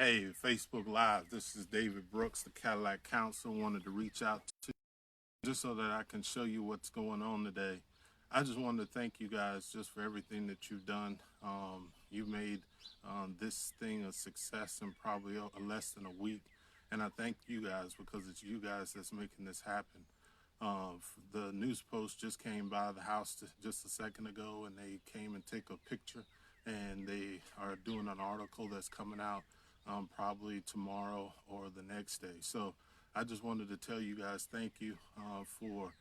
Hey, Facebook Live. This is David Brooks, the Cadillac Counselor. Wanted to reach out to you just so that I can show you what's going on today. I just wanted to thank you guys just for everything that you've done. You made this thing a success in probably less than a week, and I thank you guys because it's you guys that's making this happen. The news post just came by the house just a second ago, and they came and take a picture, and they are doing an article that's coming out probably tomorrow or the next day. So I just wanted to tell you guys thank you for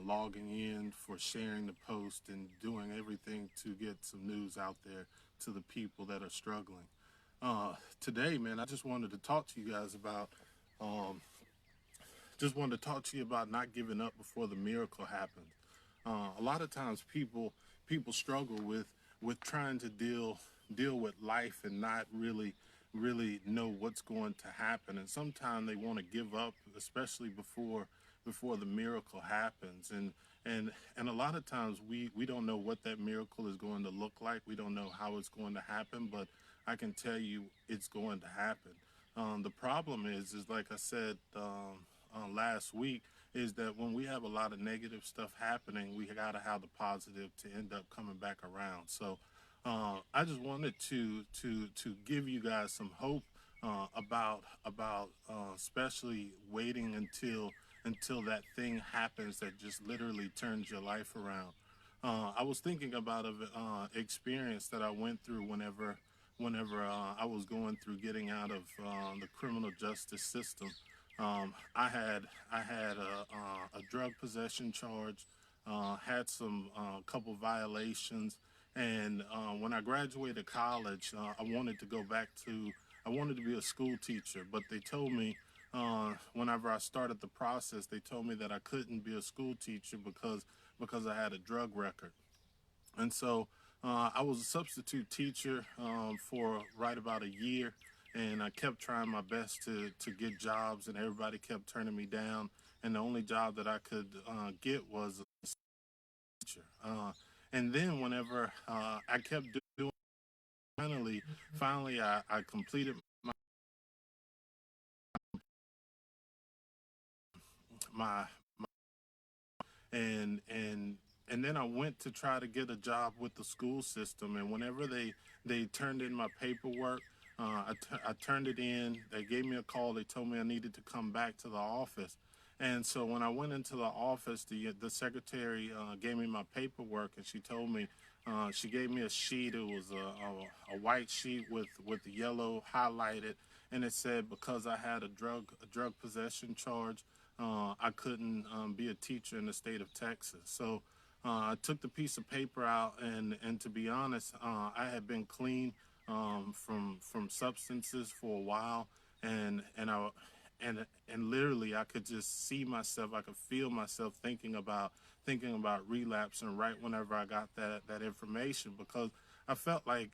logging in, for sharing the post, and doing everything to get some news out there to the people that are struggling. Today, man, I just wanted to talk to you guys about um, not giving up before the miracle happens. A lot of times people struggle with trying to deal with life and not really know what's going to happen, and sometimes they want to give up, especially before the miracle happens. And a lot of times we don't know what that miracle is going to look like. We don't know how it's going to happen, but I can tell you it's going to happen. The problem is like I said last week, is that when we have a lot of negative stuff happening, we got to have the positive to end up coming back around. So I just wanted to give you guys some hope about especially waiting until that thing happens that just literally turns your life around. I was thinking about an experience that I went through whenever I was going through getting out of the criminal justice system. I had a drug possession charge, had some couple violations, and when I graduated college, I wanted to be a school teacher, but they told me whenever I started the process, they told me that I couldn't be a school teacher because I had a drug record. And so I was a substitute teacher for right about a year, and I kept trying my best to get jobs, and everybody kept turning me down. And the only job that I could get was a teacher. And then whenever I kept doing, finally, I completed my and and then I went to try to get a job with the school system. And whenever they turned in my paperwork, I turned it in. They gave me a call. They told me I needed to come back to the office. And so when I went into the office, the secretary gave me my paperwork, and she told me she gave me a sheet. It was a white sheet with the yellow highlighted, and it said because I had a drug possession charge, I couldn't be a teacher in the state of Texas. So I took the piece of paper out, and to be honest, I had been clean from substances for a while, and literally I could just see myself, I could feel myself thinking about relapsing right whenever I got that information, because I felt like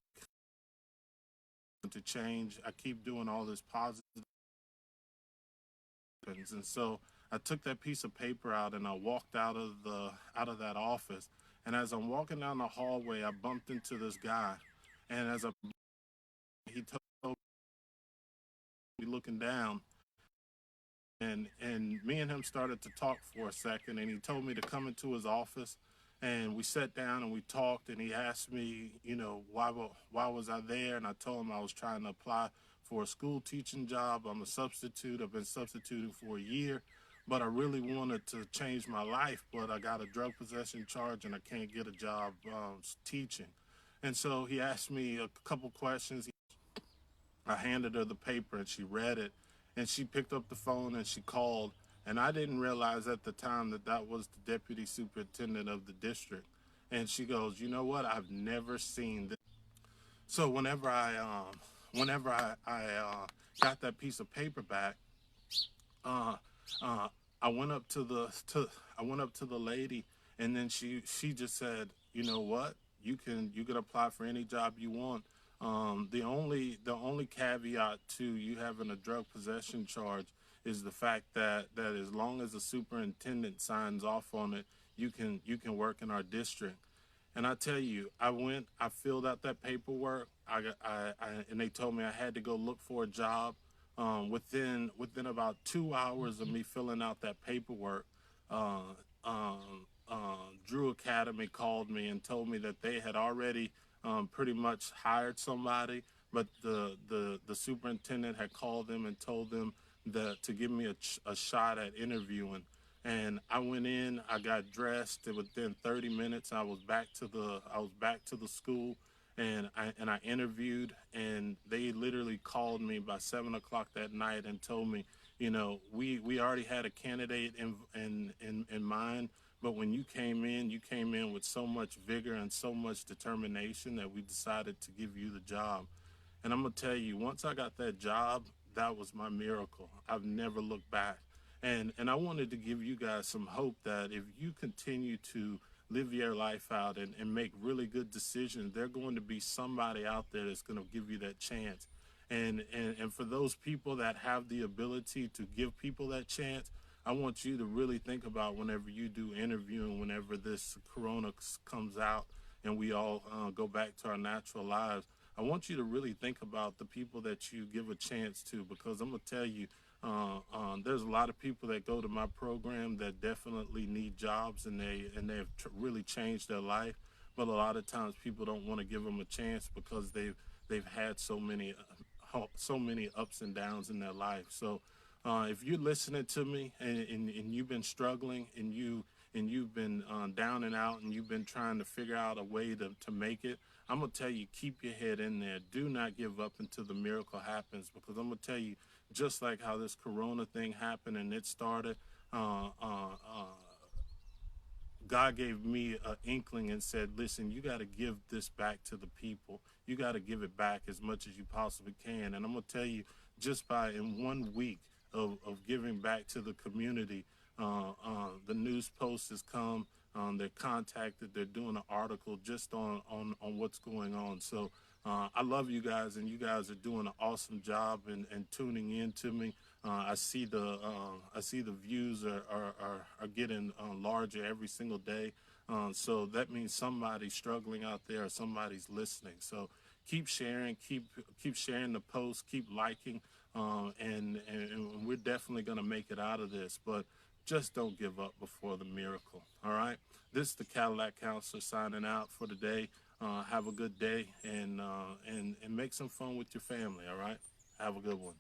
to change. I keep doing all this positive things, and so I took that piece of paper out and I walked out of that office. And as I'm walking down the hallway, I bumped into this guy, and he told me looking down, and me and him started to talk for a second, and he told me to come into his office, and we sat down and we talked, and he asked me, why was I there, and I told him I was trying to apply for a school teaching job. I'm a substitute. I've been substituting for a year, but I really wanted to change my life, but I got a drug possession charge and I can't get a job teaching. And so he asked me a couple questions. I handed her the paper and she read it, and she picked up the phone and she called. And I didn't realize at the time that that was the deputy superintendent of the district. And she goes, "You know what? I've never seen this." So whenever I got that piece of paper back, uh, uh, I went up to the lady, and then she just said, "You know what? You can apply for any job you want. The only caveat to you having a drug possession charge is the fact that as long as the superintendent signs off on it, you can work in our district." And I tell you, I filled out that paperwork, and they told me I had to go look for a job. Within about 2 hours of me filling out that paperwork, uh, Drew Academy called me and told me that they had already pretty much hired somebody, but the superintendent had called them and told them that to give me a shot at interviewing. And I went in, I got dressed, and within 30 minutes I was back to the school, and I interviewed, and they literally called me by 7 o'clock that night and told me, we already had a candidate in mind, but when you came in with so much vigor and so much determination that we decided to give you the job. And I'm gonna tell you, once I got that job, that was my miracle. I've never looked back. And I wanted to give you guys some hope that if you continue to live your life out and make really good decisions, there's going to be somebody out there that's going to give you that chance. And for those people that have the ability to give people that chance, I want you to really think about whenever you do interviewing, whenever this corona comes out and we all go back to our natural lives. I want you to really think about the people that you give a chance to, because I'm gonna tell you, there's a lot of people that go to my program that definitely need jobs, and they have really changed their life. But a lot of times people don't want to give them a chance because they've had so many ups and downs in their life. So if you're listening to me and you've been struggling and you've been down and out and you've been trying to figure out a way to make it, I'm gonna tell you, keep your head in there. Do not give up until the miracle happens, because I'm gonna tell you, just like how this corona thing happened and it started, uh, uh, uh, God gave me an inkling and said, listen, you got to give this back to the people. You got to give it back as much as you possibly can. And I'm going to tell you, just by in 1 week of giving back to the community, the news post has come, they're contacted, they're doing an article just on what's going on. So I love you guys, and you guys are doing an awesome job and tuning in to me. I see the views are getting larger every single day. So that means somebody's struggling out there, or somebody's listening. So keep sharing, keep sharing the post, keep liking, and we're definitely going to make it out of this. But just don't give up before the miracle. All right. This is the Cadillac Counselor signing out for today. Have a good day, and make some fun with your family. All right. Have a good one.